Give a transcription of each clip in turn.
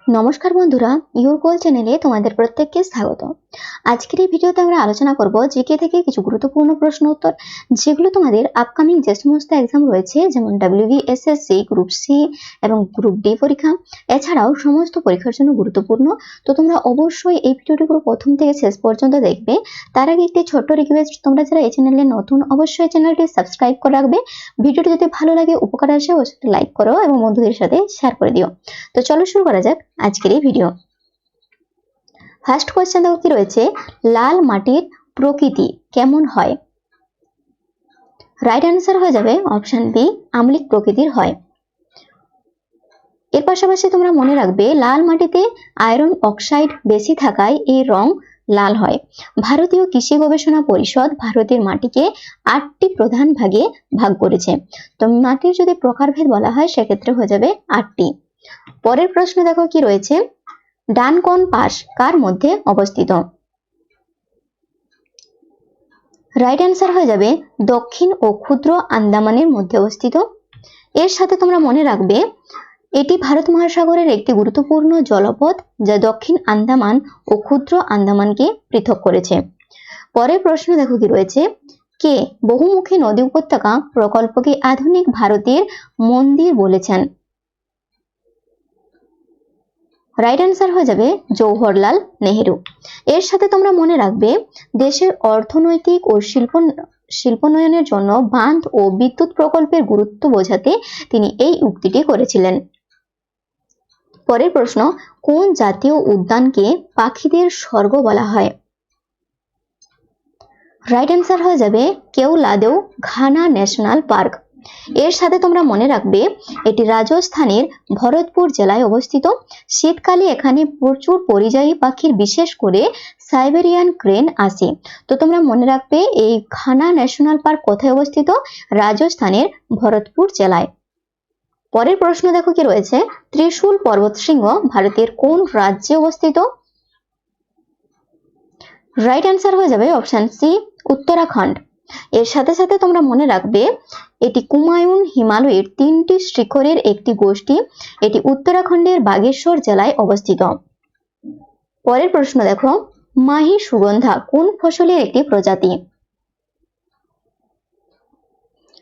নমস্কার বন্ধুরা, your goal চ্যানেলে তোমাদের প্রত্যেককে স্বাগত। আজকের এই ভিডিওতে আমরা আলোচনা করব জিকে থেকে কিছু গুরুত্বপূর্ণ প্রশ্ন উত্তর, যেগুলো তোমাদের আপকামিং যে সমস্ত এক্সাম রয়েছে, যেমন WBSSC, গ্রুপ সি এবং গ্রুপ ডি পরীক্ষা, এছাড়াও সমস্ত পরীক্ষার জন্য গুরুত্বপূর্ণ। তো তোমরা অবশ্যই এই ভিডিওটি পুরো প্রথম থেকে শেষ পর্যন্ত দেখবে। তার আগে একটি ছোট্ট রিকোয়েস্ট, তোমরা যারা এই চ্যানেলে নতুন, অবশ্যই চ্যানেলটি সাবস্ক্রাইব করে রাখবে। ভিডিওটি যদি ভালো লাগে, উপকার আসে, অবশ্যই লাইক করো এবং বন্ধুদের সাথে শেয়ার করে দিও। তো চলো শুরু করা যাক আজকের এই ভিডিও। ফার্স্ট কোয়েশ্চেন দেখো কি রয়েছে, লাল মাটির প্রকৃতি কেমন হয়? রাইট অ্যান্সার হয়ে যাবে অপশন বি, আম্লিক প্রকৃতির হয়। এর পাশাপাশি তোমরা মনে রাখবে, লাল মাটিতে আয়রন অক্সাইড বেশি থাকায় এই রং লাল হয়। ভারতীয় কৃষি গবেষণা পরিষদ ভারতের মাটিকে 8টি প্রধান ভাগে ভাগ করেছে। তো মাটির যদি প্রকারভেদ বলা হয়, সেক্ষেত্রে হয়ে যাবে 8টি। পরের প্রশ্ন দেখো কি রয়েছে, ডানকন পাস কার মধ্যে অবস্থিত? রাইট অ্যান্সার হয়ে যাবে দক্ষিণ ও ক্ষুদ্র আন্দামানের মধ্যে অবস্থিত। এর সাথে তোমরা মনে রাখবে, এটি ভারত মহাসাগরের একটি গুরুত্বপূর্ণ জলপথ, যা দক্ষিণ আন্দামান ও ক্ষুদ্র আন্দামানকে পৃথক করেছে। পরের প্রশ্ন দেখো কি রয়েছে, কে বহুমুখী নদী উপত্যকা প্রকল্পকে আধুনিক ভারতের মন্দির বলেছেন? রাইট অ্যান্সার হয়ে যাবে জওহরলাল নেহেরু। এর সাথে তোমরা মনে রাখবে, দেশের অর্থনৈতিক ও শিল্পোন্নয়নের জন্য বাঁধ ও বিদ্যুৎ প্রকল্পের গুরুত্ব বোঝাতে তিনি এই উক্তিটি করেছিলেন। পরের প্রশ্ন, কোন জাতীয় উদ্যানকে পাখিদের স্বর্গ বলা হয়? রাইট অ্যান্সার হয়ে যাবে কেওলাদেও ঘানা ন্যাশনাল পার্ক। এর সাথে তোমরা মনে রাখবে, এটি রাজস্থানের ভরতপুর জেলায় অবস্থিত। শীতকালে এখানে প্রচুর পরিযায়ী পাখির, বিশেষ করে সাইবেরিয়ান ক্রেন আসে। তো তোমরা মনে রাখবে, এই ঘানা ন্যাশনাল পার্ক কোথায় অবস্থিত? রাজস্থানের ভরতপুর জেলায়। পরের প্রশ্ন দেখো কি রয়েছে, ত্রিশূল পর্বতশৃঙ্গ ভারতের কোন রাজ্যে অবস্থিত? রাইট অ্যান্সার হয়ে যাবে অপশন সি, উত্তরাখণ্ড। এর সাথে সাথে তোমরা মনে রাখবে, এটি কুমায়ুন হিমালয়ের 3টি শিখরের একটি গোষ্ঠী। এটি উত্তরাখণ্ডের বাগেশ্বর জেলায় অবস্থিত। পরের প্রশ্ন দেখো, মাহি সুগন্ধা কোন ফসলের একটি প্রজাতি?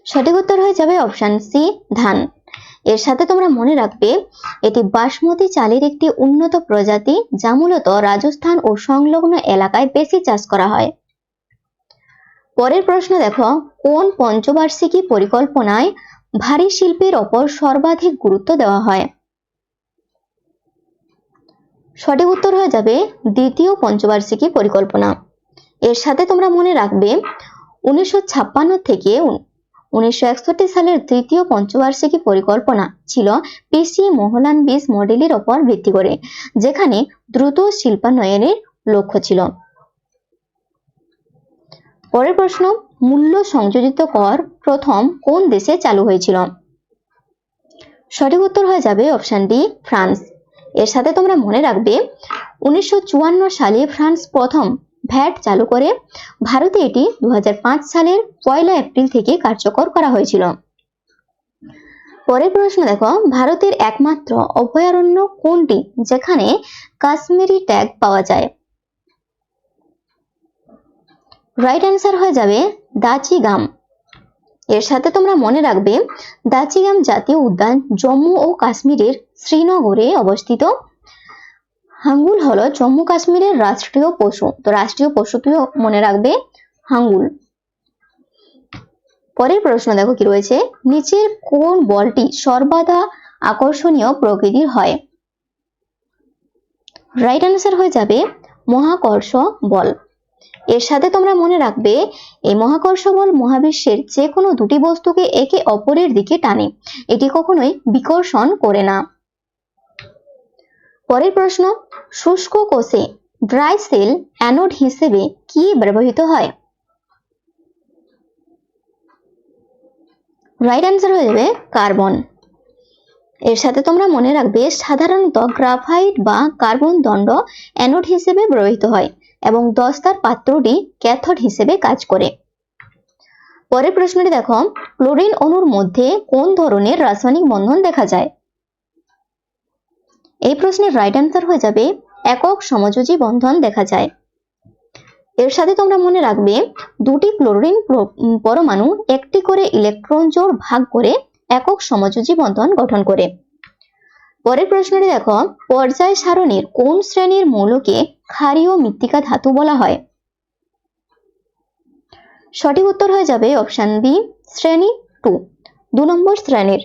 সঠিক উত্তর হয়ে যাবে অপশন সি, ধান। এর সাথে তোমরা মনে রাখবে, এটি বাসমতি চালের একটি উন্নত প্রজাতি, যা মূলত রাজস্থান ও সংলগ্ন এলাকায় বেশি চাষ করা হয়। পরের প্রশ্ন দেখো, কোন পঞ্চবার্ষিকী পরিকল্পনায় ভারী শিল্পের ওপর সর্বাধিক গুরুত্ব দেওয়া হয়? সঠিক উত্তর হয়ে যাবে দ্বিতীয় পঞ্চবার্ষিকী পরিকল্পনা। এর সাথে তোমরা মনে রাখবে, 1956 থেকে 1961 সালের তৃতীয় পঞ্চবার্ষিকী পরিকল্পনা ছিল পিসি মোহলানবিস মডেলের ওপর ভিত্তি করে, যেখানে দ্রুত শিল্পায়নের লক্ষ্য ছিল। পরের প্রশ্ন, মূল্য সংযোজিত কর প্রথম কোন দেশে চালু হয়েছিল? সঠিক উত্তর হয়ে যাবে অপশন ডি, ফ্রান্স। এর সাথে তোমরা মনে রাখবে, 1954 সালে ফ্রান্স প্রথম ভ্যাট চালু করে। ভারতে এটি 2005 সালের 1 এপ্রিল থেকে কার্যকর করা হয়েছিল। পরের প্রশ্ন দেখো, ভারতের একমাত্র অভয়ারণ্য কোনটি যেখানে কাশ্মীরি ট্যাগ পাওয়া যায়? রাইট অ্যান্সার হয়ে যাবে দাচিগাম। এর সাথে তোমরা মনে রাখবে, দাচিগাম জাতীয় উদ্যান জম্মু ও কাশ্মীরের শ্রীনগরে অবস্থিত। হাঙ্গুল হলো জম্মু কাশ্মীরের রাষ্ট্রীয় পশু। তো রাষ্ট্রীয় পশুটিও মনে রাখবে হাঙ্গুল। পরের প্রশ্ন দেখো কি রয়েছে, নিচের কোন বলটি সর্বদা আকর্ষণীয় প্রকৃতির হয়? রাইট অ্যান্সার হয়ে যাবে মহাকর্ষ বল। এর সাথে তোমরা মনে রাখবে, এই মহাকর্ষ বল মহাবিশ্বের যে কোনো দুটি বস্তুকে একে অপরের দিকে টানে, এটি কখনোই বিকর্ষণ করে না। পরের প্রশ্ন, শুষ্ক কোষে ড্রাই সেল অ্যানোড হিসেবে কি ব্যবহৃত হয়? রাইট অ্যান্সার হয়ে যাবে কার্বন। এর সাথে তোমরা মনে রাখবে, সাধারণত গ্রাফাইট বা কার্বন দণ্ড অ্যানোড হিসেবে ব্যবহৃত হয় এবং দস্তার পাত্রটি ক্যাথোড হিসেবে কাজ করে। পরের প্রশ্নটি দেখো, ক্লোরিন অণুর মধ্যে কোন ধরনের রাসায়নিক বন্ধন দেখা যায়? এই প্রশ্নের রাইট অ্যান্সার হয়ে যাবে একক সমযোজী বন্ধন দেখা যায়। এর সাথে তোমরা মনে রাখবে দুটি ক্লোরিন পরমাণু একটি করে ইলেকট্রন জোড় ভাগ করে একক সমযোজী বন্ধন গঠন করে। পরের প্রশ্নটি দেখো, পর্যায় সারণীর কোন শ্রেণীর মৌলকে ক্ষারীয় মৃত্তিকা ধাতু বলা হয়? সঠিক উত্তর হয়ে যাবে অপশন বি, শ্রেণী 2, 2 নম্বর শ্রেণীর।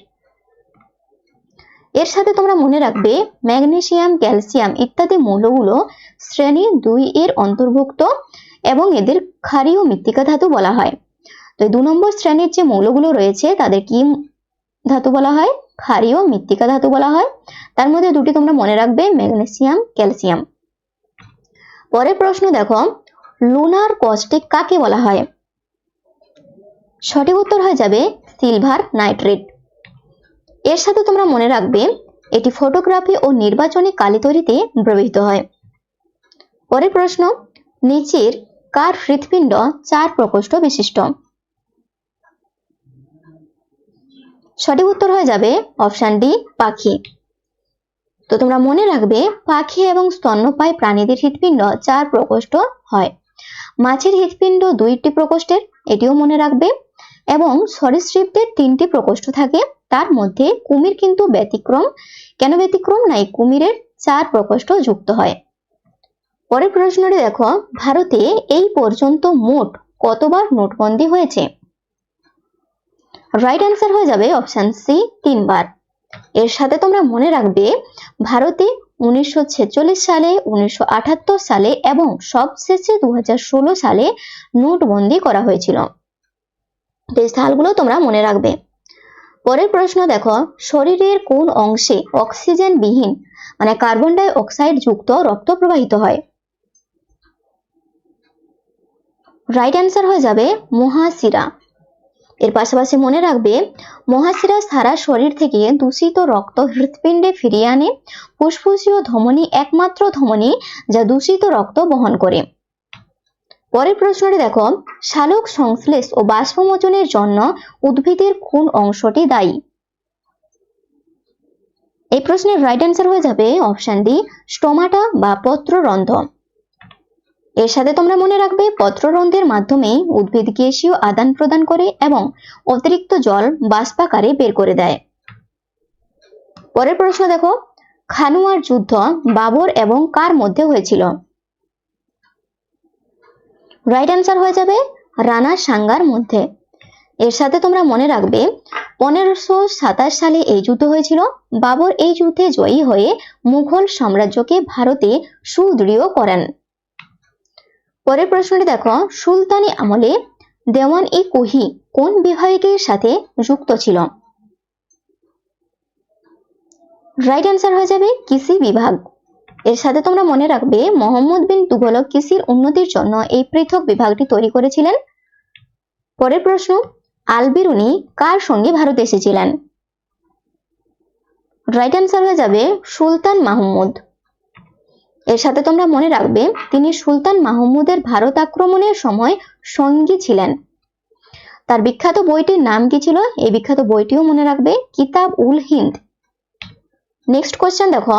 এর সাথে তোমরা মনে রাখবে ম্যাগনেসিয়াম, ক্যালসিয়াম ইত্যাদি মৌলগুলো শ্রেণী 2 এর অন্তর্ভুক্ত এবং এদের ক্ষারীয় মৃত্তিকা ধাতু বলা হয়। তো 2 নম্বর শ্রেণীর যে মৌলগুলো রয়েছে তাদের কি ধাতু বলা হয়? ক্ষারীয় মৃত্তিকা ধাতু বলা হয়। তার মধ্যে দুটি তোমরা মনে রাখবে, ম্যাগনেসিয়াম, ক্যালসিয়াম। পরের প্রশ্ন দেখো, লুনার কস্টিক কাকে বলা হয়? সঠিক উত্তর হয়ে যাবে সিলভার নাইট্রেট। এর সাথে তোমরা মনে রাখবে এটি ফটোগ্রাফি ও নির্বাচনী কালি তৈরিতে ব্যবহৃত হয়। পরের প্রশ্ন, নিচের কার হৃৎপিণ্ড 4 প্রকোষ্ঠ বিশিষ্ট? সঠিক উত্তর হয়ে যাবে অপশন ডি, পাখি। তো তোমরা মনে রাখবে পাখি এবং স্তন্যপায়ী প্রাণীদের হৃৎপিণ্ড 4 প্রকোষ্ঠ হয়। মাছের হৃৎপিণ্ড 2টি প্রকোষ্ঠের, এটিও মনে রাখবে, এবং সরীসৃপদের 3টি প্রকোষ্ঠ থাকে। তার মধ্যে কুমির কিন্তু ব্যতিক্রম। কেন ব্যতিক্রম? না, এই কুমিরের 4 প্রকোষ্ঠ যুক্ত হয়। পরের প্রশ্নটি দেখো, ভারতে এই পর্যন্ত মোট কতবার নোটবন্দি হয়েছে? রাইট অ্যান্সার হয়ে যাবে অপশন সি, 3 বার। এর সাথে তোমরা মনে রাখবে ভারতে 1946 সালে, 1978 সালে এবং সবশেষে 2016 সালে নোটবন্দি করা হয়েছিল। এই সালগুলো তোমরা মনে রাখবে। পরের প্রশ্ন দেখো, শরীরের কোন অংশে অক্সিজেন বিহীন মানে কার্বন ডাই অক্সাইড যুক্ত রক্ত প্রবাহিত হয়? রাইট অ্যান্সার হয়ে যাবে মহাশিরা। এর পাশাপাশি মনে রাখবে মহাশিরা সারা শরীর থেকে দূষিত রক্ত হৃৎপিণ্ডে ফিরিয়ে আনে। ফুসফুসীয় ধমনী একমাত্র ধমনী যা দূষিত রক্ত বহন করে। পরের প্রশ্নটি দেখো, সালোক সংশ্লেষ ও বাষ্পমোচনের জন্য উদ্ভিদের কোন অংশটি দায়ী? এই প্রশ্নের রাইট অ্যান্সার হয়ে যাবে অপশন ডি, স্টোমাটা বা পত্ররন্ধ্র। এর সাথে তোমরা মনে রাখবে পত্ররন্ধ্রের মাধ্যমে উদ্ভিদ গ্যাসীয় আদান প্রদান করে এবং অতিরিক্ত জল বাষ্পাকারে বের করে দেয়। পরের প্রশ্ন দেখো, খানুয়ার যুদ্ধ বাবর এবং কার মধ্যে হয়েছিল? রাইট অ্যান্সার হয়ে যাবে রানা সাঙ্গার মধ্যে। এর সাথে তোমরা মনে রাখবে 1527 সালে এই যুদ্ধ হয়েছিল। বাবর এই যুদ্ধে জয়ী হয়ে মুঘল সাম্রাজ্যকে ভারতে সুদৃঢ় করেন। পরের প্রশ্নটি দেখো, সুলতানি আমলে দেওয়ান-ই-কুহি কোন বিভাগের সাথে যুক্ত ছিল? রাইট অ্যান্সার হয়ে যাবে কৃষি বিভাগ। এর সাথে তোমরা মনে রাখবে মোহাম্মদ বিন তুগলক কৃষির উন্নতির জন্য এই পৃথক বিভাগটি তৈরি করেছিলেন। পরের প্রশ্ন, আল বিরুনি কার সঙ্গে ভারতে এসেছিলেন? রাইট অ্যান্সার হয়ে যাবে সুলতান মাহমুদ। এর সাথে তোমরা মনে রাখবে তিনি সুলতান মাহমুদের ভারত আক্রমণের সময় সঙ্গী ছিলেন। তার বিখ্যাত বইটির নাম কি ছিল? এই বিখ্যাত বইটিও মনে রাখবে, কিতাব উল হিন্দ। নেক্সট কোশ্চেন দেখো,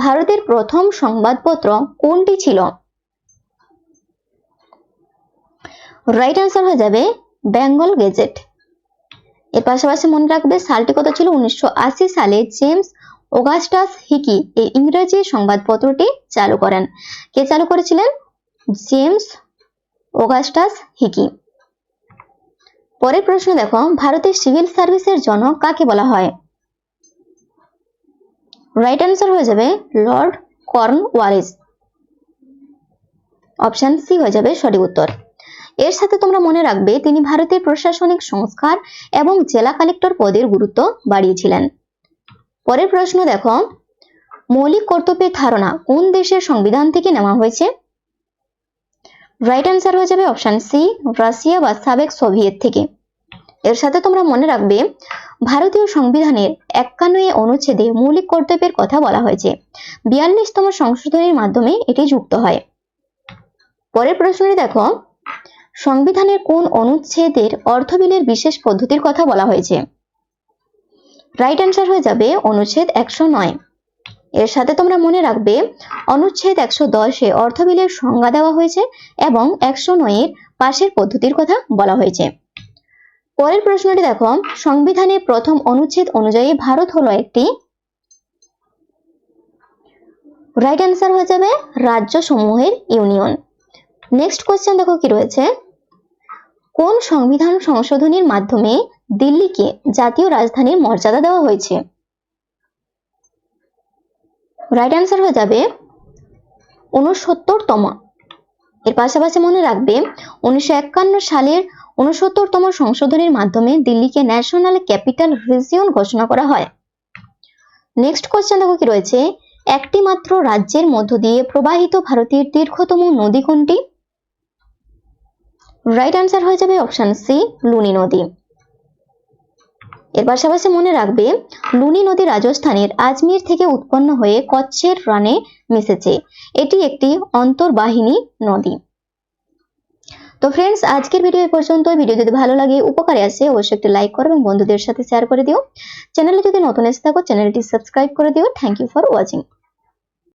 ভারতের প্রথম সংবাদপত্র কোনটি ছিল? রাইট অ্যান্সার হয়ে যাবে বেঙ্গল গেজেট। এর পাশাপাশি মনে রাখবে সালটি কত ছিল? 1980 সালে জেমস অগাস্টাস হিকি এই ইংরেজি সংবাদপত্রটি চালু করেন। কে চালু করেছিলেন? James Augustus Hicky. পরের প্রশ্ন দেখো, ভারতের সিভিল সার্ভিসের জনক কাকে বলা হয়? রাইট অ্যান্সার হয়ে যাবে লর্ড কর্নওয়ালিস। অপশন সি হয়ে যাবে সঠিক উত্তর। এর সাথে তোমরা মনে রাখবে তিনি ভারতের প্রশাসনিক সংস্কার এবং জেলা কালেক্টর পদের গুরুত্ব বাড়িয়েছিলেন। পরের প্রশ্ন দেখো, মৌলিক কর্তব্যের ধারণা কোন দেশের সংবিধান থেকে নেওয়া হয়েছে? রাইট অ্যান্সার হয়ে যাবে অপশন সি, রাশিয়া বা সাবেক সোভিয়েত থেকে। এর সাথে তোমরা মনে রাখবে ভারতীয় সংবিধানের 51 অনুচ্ছেদে মৌলিক কর্তব্যের কথা বলা হয়েছে। 42তম সংশোধনীর মাধ্যমে এটি যুক্ত হয়। পরের প্রশ্নটি দেখো, সংবিধানের কোন অনুচ্ছেদের অর্থবিলের বিশেষ পদ্ধতির কথা বলা হয়েছে? রাইট অ্যান্সার হয়ে যাবে অনুচ্ছেদ 109। এর সাথে তোমরা মনে রাখবে অনুচ্ছেদ 110-এ অর্থ বিলের সংজ্ঞা দেওয়া হয়েছে এবং 109-এর পাশের পদ্ধতির কথা বলা হয়েছে। পরের প্রশ্নটি দেখো, সংবিধানের প্রথম অনুচ্ছেদ অনুযায়ী ভারত হলো একটি, রাইট অ্যান্সার হয়ে যাবে রাজ্য সমূহের ইউনিয়ন। নেক্সট কোশ্চেন দেখো কি রয়েছে, কোন সংবিধান সংশোধনীর মাধ্যমে দিল্লিকে জাতীয় রাজধানীর মর্যাদা দেওয়া হয়েছে? রাইট অ্যান্সার হয়ে যাবে 69তম। এর পাশাপাশি মনে রাখবে 1951 সালের 69তম সংশোধনীর মাধ্যমে দিল্লিকে ন্যাশনাল ক্যাপিটাল রিজিয়ন ঘোষণা করা হয়। নেক্সট কোশ্চেন দেখো কি রয়েছে, একটি মাত্র রাজ্যের মধ্য দিয়ে প্রবাহিত ভারতের দীর্ঘতম নদী কোনটি? রাইট অ্যান্সার হয়ে যাবে অপশন সি, লুনি নদী। এর পাশাপাশি মনে রাখবে লুনি নদী রাজস্থানের আজমির থেকে উৎপন্ন হয়ে কচ্ছের রানে মিশেছে। এটি একটি অন্তর্বাহিনী নদী। তো ফ্রেন্ডস, আজকের ভিডিও এই পর্যন্ত। ভিডিও যদি ভালো লাগে, উপকারে আসে, অবশ্যই একটি লাইক করো এবং বন্ধুদের সাথে শেয়ার করে দিও। চ্যানেলে যদি নতুন এসে থাকো চ্যানেলটি সাবস্ক্রাইব করে দিও। Thank you for watching.